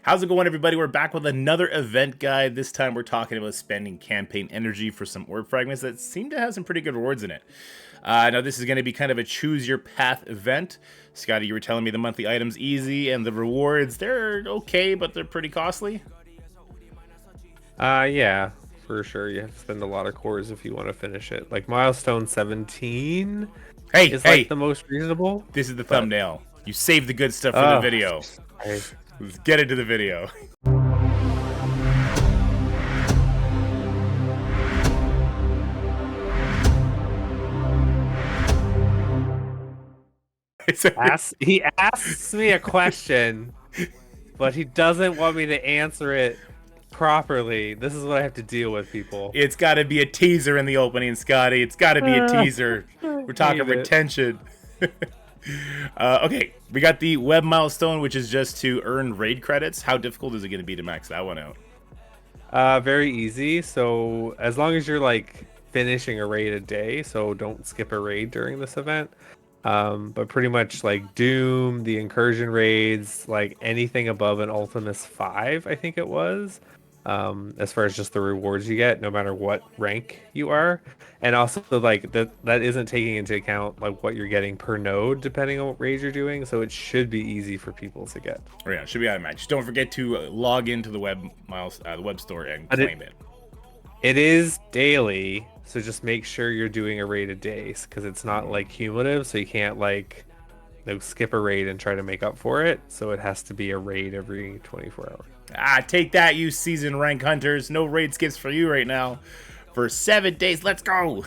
How's it going, everybody? We're back with another event guide. This time we're talking about spending campaign energy for some orb fragments that seem to have some pretty good rewards in it. Now, this is going to be kind of a choose your path event. Scotty, you were telling me the monthly items easy and the rewards, they're okay, but they're pretty costly. Yeah, for sure. You have to spend a lot of cores if you want to finish it. Like Milestone 17 Hey, is like hey, the most reasonable, this is the but thumbnail. You saved the good stuff for the oh, video. I, Let's get into the video. he asks me a question, but he doesn't want me to answer it properly. This is what I have to deal with, people. It's got to be a teaser in the opening, Scotty. It's got to be a teaser. I We're talking hate it. retention. Okay, we got the web milestone, which is just to earn raid credits. How difficult is it going to be to max that one out? Very easy. So as long as you're like finishing a raid a day, so don't skip a raid during this event. But pretty much like Doom, the incursion raids, like anything above an Ultimus 5, I think it was. As far as just the rewards you get, no matter what rank you are, and also like that isn't taking into account like what you're getting per node depending on what raid you're doing. So it should be easy for people to get. Oh yeah, it should be automatic. Just don't forget to log into the the web store and But claim it. it is daily, so just make sure you're doing a raid a day because it's not like cumulative, so you can't like skip a raid and try to make up for it. So it has to be a raid every 24 hours. Take that, you seasoned rank hunters. No raid skips for you right now. For 7 days, let's go.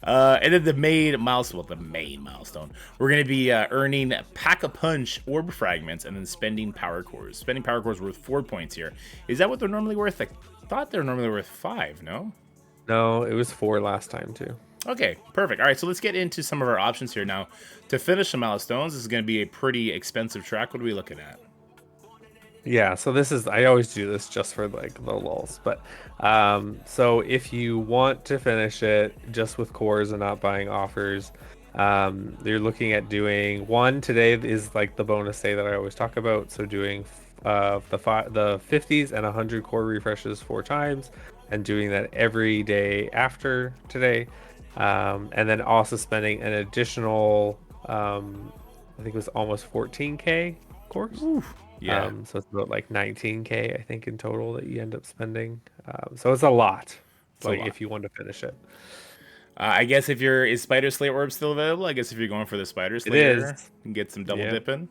And then the main milestone. We're going to be earning Pack-a-Punch orb fragments and then spending power cores. Spending power cores worth 4 points here. Is that what they're normally worth? I thought they're normally worth 5, no? No, it was 4 last time too. Okay, perfect. All right, so let's get into some of our options here now. To finish the milestones, this is going to be a pretty expensive track. What are we looking at? Yeah, so this is I always do this just for like the lulz, but so if you want to finish it just with cores and not buying offers, you're looking at doing one today is like the bonus day that I always talk about. So doing the 50s and 100 core refreshes 4 times, and doing that every day after today, and then also spending an additional I think it was almost 14k cores. Yeah. So it's about like 19k I think in total that you end up spending. So it's a lot. It's a Like lot. if you want to finish it. I guess is Spider Slayer Orb still available? I guess if you're going for the Spider It is. Slayer, you can get some double Yeah. dipping.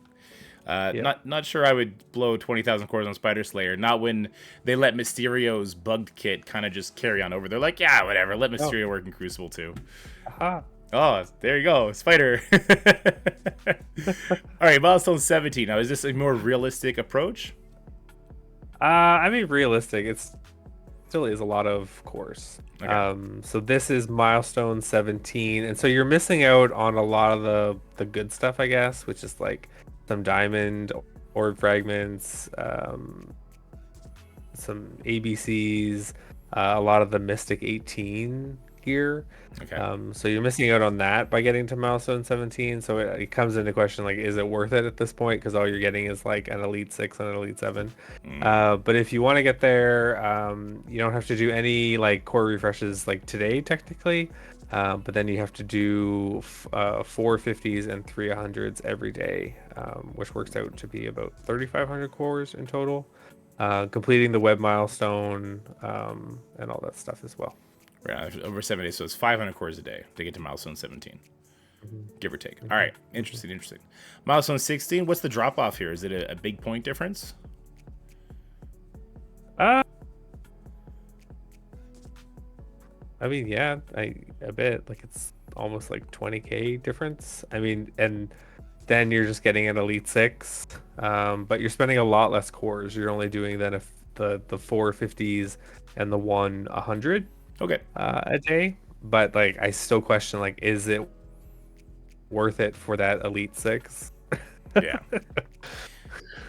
Yeah. Not sure I would blow 20,000 cores on Spider Slayer. Not when they let Mysterio's bugged kit kind of just carry on over. They're like, yeah, whatever. Let Mysterio work in Crucible too. Aha. Oh, there you go, Spider. All right, milestone 17. Now, is this a more realistic approach? I mean realistic. It's still is a lot of cores. Okay. So this is milestone 17, and so you're missing out on a lot of the good stuff, I guess, which is like some diamond orb fragments, some ABCs, a lot of the Mystic 18 gear. Okay. So you're missing out on that by getting to milestone 17. So it comes into question, like, is it worth it at this point? Because all you're getting is like an Elite 6 and an Elite 7. But if you want to get there, you don't have to do any like core refreshes like today, technically. But then you have to do 450s and 300s every day, which works out to be about 3,500 cores in total. Completing the web milestone and all that stuff as well. Yeah, over 7 days, so it's 500 cores a day to get to milestone 17, give or take. All right, interesting. Milestone 16, what's the drop off here? Is it a big point difference? I mean, yeah, a bit. Like it's almost like 20k difference. I mean, and then you're just getting an Elite 6, but you're spending a lot less cores. You're only doing then if the 450s and the 100 Okay. a day. But like, I still question like, is it worth it for that Elite 6? Yeah.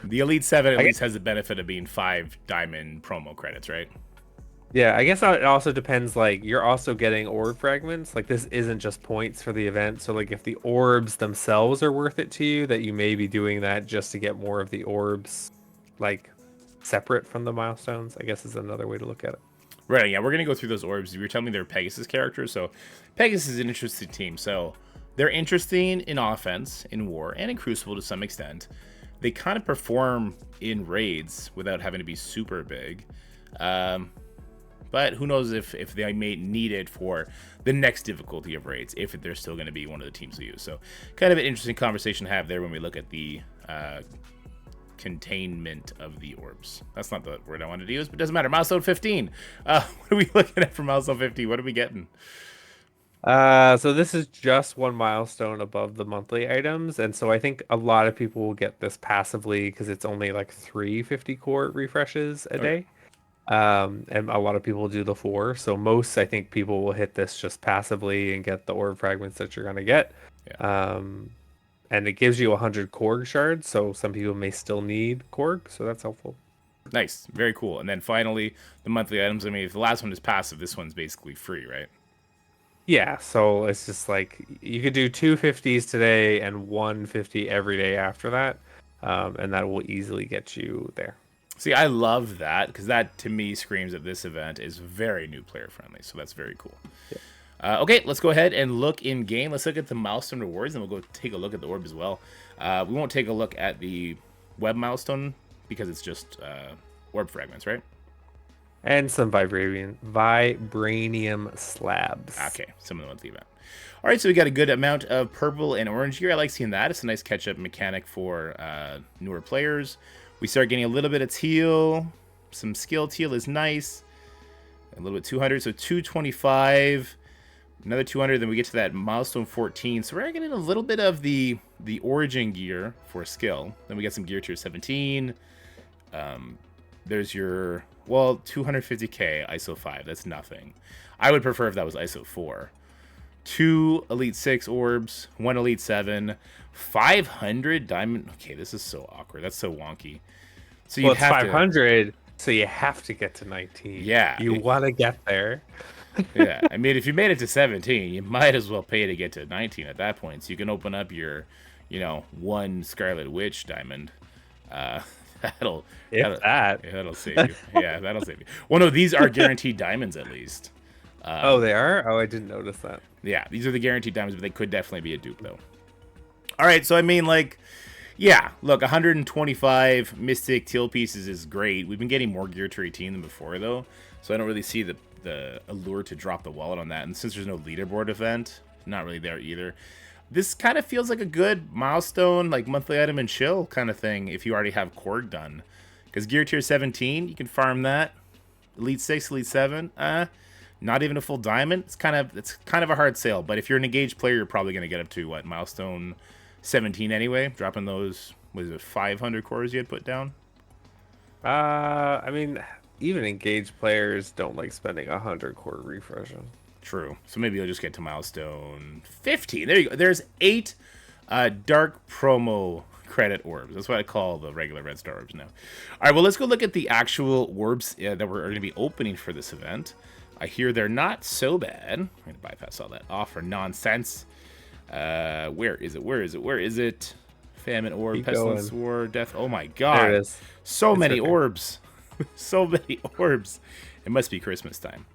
The Elite 7 at I least has the benefit of being 5 diamond promo credits, right? Yeah, I guess it also depends. Like, you're also getting orb fragments. Like, this isn't just points for the event. So, like, if the orbs themselves are worth it to you, that you may be doing that just to get more of the orbs like separate from the milestones, I guess is another way to look at it. Right, yeah, we're gonna go through those orbs. You were telling me they're Pegasus characters, so Pegasus is an interesting team. So they're interesting in offense, in war, and in Crucible to some extent. They kind of perform in raids without having to be super big. Um, but who knows if they may need it for the next difficulty of raids, if they're still going to be one of the teams to use. So kind of an interesting conversation to have there when we look at the containment of the orbs. That's not the word I wanted to use, but it doesn't matter. Milestone 15. What are we looking at for Milestone 15? What are we getting? So this is just one milestone above the monthly items, and so I think a lot of people will get this passively because it's only like 350 core refreshes a Okay. day. And a lot of people do the four. So most, I think, people will hit this just passively and get the orb fragments that you're gonna get. Yeah. Um, and it gives you 100 Korg shards, so some people may still need Korg, so that's helpful. Nice. Very cool. And then finally, the monthly items. I mean, if the last one is passive, this one's basically free, right? Yeah, so it's just like you could do 250s today and 150 every day after that, and that will easily get you there. See, I love that because that to me screams that this event is very new player friendly. So that's very cool. Okay, let's go ahead and look in game. Let's look at the milestone rewards, and we'll go take a look at the orb as well. We won't take a look at the web milestone because it's just orb fragments, right? And some vibranium slabs. Okay, some of the monthly event. All right, so we got a good amount of purple and orange here. I like seeing that. It's a nice catch-up mechanic for newer players. We start getting a little bit of teal. Some skill teal is nice. A little bit 200, so 225. Another 200, then we get to that milestone 14. So we're getting a little bit of the origin gear for skill. Then we get some gear tier 17. There's your, well, 250k ISO 5. That's nothing. I would prefer if that was ISO 4. 2 Elite 6 orbs, 1 Elite 7, 500 diamond. Okay, this is so awkward. That's so wonky. So Well, it's 500, so you have to get to 19. Yeah. You want to get there. Yeah, I mean, if you made it to 17, you might as well pay to get to 19 at that point, so you can open up your, one Scarlet Witch diamond. That'll that'll save you. Yeah, that'll save you. Well, no, these are guaranteed diamonds at least. Oh, they are? Oh, I didn't notice that. Yeah, these are the guaranteed diamonds, but they could definitely be a dupe though. All right, so I mean, yeah, look, 125 Mystic Teal pieces is great. We've been getting more gear to 18 than before though, so I don't really see the allure to drop the wallet on that. And since there's no leaderboard event, not really there either. This kind of feels like a good milestone, like monthly item and chill kind of thing if you already have Korg done. Because gear tier 17, you can farm that. Elite 6, Elite 7, not even a full diamond. It's kind of a hard sale. But if you're an engaged player, you're probably going to get up to, what, milestone 17 anyway? Dropping those, was it 500 cores you had put down? I mean, even engaged players don't like spending 100 core refreshing. True. So maybe you'll just get to milestone 15. There you go. There's 8 dark promo credit orbs. That's what I call the regular red star orbs now. All right, well, let's go look at the actual orbs that we're going to be opening for this event. I hear they're not so bad. I'm going to bypass all that offer nonsense. Where is it? Where is it? Where is it? Famine orb, Keep pestilence going. war, death. Oh my god. There it is. So It's many okay. orbs. So many orbs. It must be Christmas time.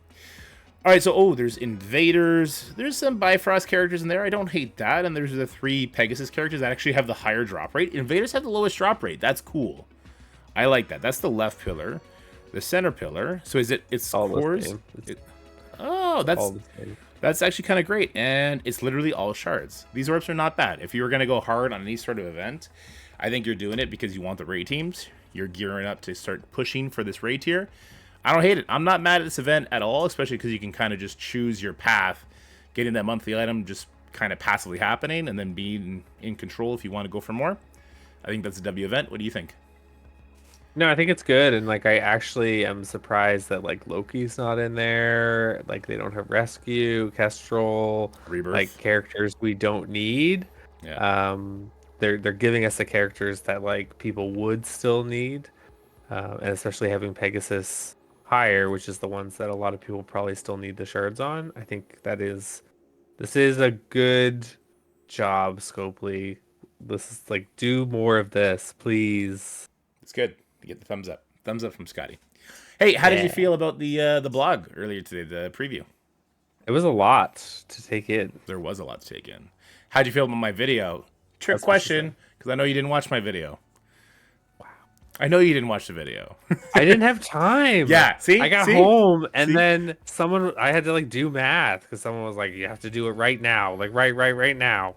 All right, so, there's Invaders. There's some Bifrost characters in there. I don't hate that. And there's the 3 Pegasus characters that actually have the higher drop rate. Invaders have the lowest drop rate. That's cool. I like that. That's the left pillar. The center pillar. So it's All the cores? same. Oh, All the same. that's actually kind of great. And it's literally all shards. These orbs are not bad. If you were going to go hard on any sort of event, I think you're doing it because you want the raid teams. You're gearing up to start pushing for this raid tier. I don't hate it. I'm not mad at this event at all, especially because you can kind of just choose your path, getting that monthly item just kind of passively happening, and then being in control if you want to go for more. I think that's a W event. What do you think? No, I think it's good, and like I actually am surprised that like Loki's not in there. Like they don't have Rescue, Kestrel, Rebirth. like characters we don't need. Yeah. They're giving us the characters that like people would still need, and especially having Pegasus higher, which is the ones that a lot of people probably still need the shards on. I think this is a good job, Scopely. This is like do more of this, please. It's good. Get the thumbs up. Thumbs up from Scotty. Hey, how did you Yeah. feel about the blog earlier today, the preview? It was a lot to take in. There was a lot to take in. How'd you feel about my video? Trick That's what she question, because I know you didn't watch my video. I know you didn't watch the video. I didn't have time. Yeah, see? I got See? home and See? then I had to like do math because someone was like, you have to do it right now. Like right now.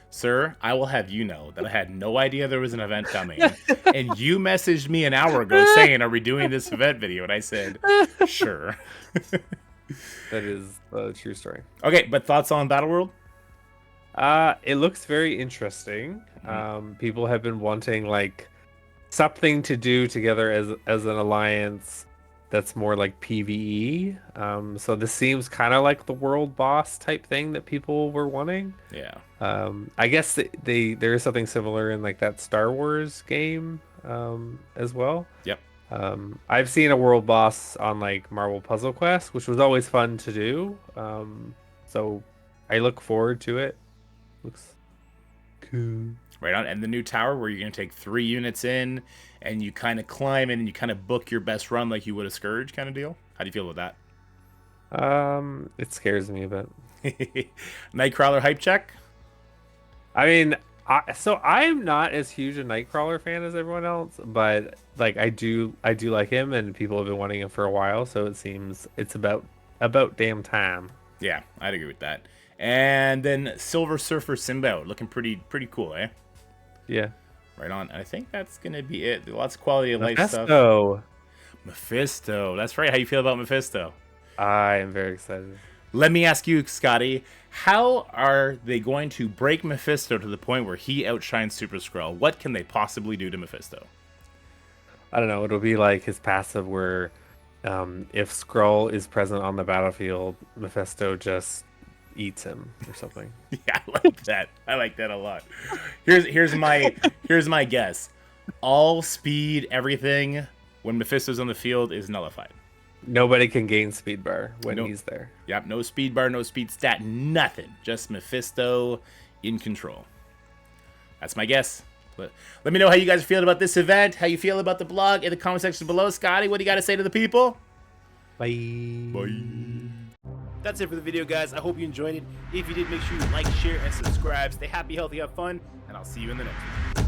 Sir, I will have you know that I had no idea there was an event coming. And you messaged me an hour ago saying, are we doing this event video? And I said, sure. That is a true story. Okay, but thoughts on Battle World? It looks very interesting. People have been wanting like something to do together as an alliance that's more like PvE. So this seems kind of like the world boss type thing that people were wanting. Yeah. I guess there is something similar in like that Star Wars game as well. Yep. I've seen a world boss on like Marvel Puzzle Quest, which was always fun to do. So I look forward to it. Looks cool. Right on. And the new tower where you're going to take 3 units in and you kind of climb in and you kind of book your best run like you would a Scourge kind of deal. How do you feel about that? It scares me a bit. Nightcrawler hype check? I mean, so I'm not as huge a Nightcrawler fan as everyone else, but like I do like him and people have been wanting him for a while, so it seems it's about damn time. Yeah, I'd agree with that. And then Silver Surfer Simba looking pretty cool, eh? Yeah. Right on. I think that's going to be it. Lots of quality of life stuff. Mephisto. That's right. How you feel about Mephisto? I am very excited. Let me ask you, Scotty, how are they going to break Mephisto to the point where he outshines Super Skrull? What can they possibly do to Mephisto? I don't know. It'll be like his passive where if Skrull is present on the battlefield, Mephisto just eats him or something. Yeah, I like that. I like that a lot. Here's my guess. All speed, everything when Mephisto's on the field is nullified. Nobody can gain speed bar when he's there. Yep, no speed bar, no speed stat, nothing. Just Mephisto in control. That's my guess. Let me know how you guys are feeling about this event, how you feel about the blog in the comment section below. Scotty, what do you got to say to the people? Bye. Bye. That's it for the video, guys. I hope you enjoyed it. If you did, make sure you like, share, and subscribe. Stay happy, healthy, have fun, and I'll see you in the next one.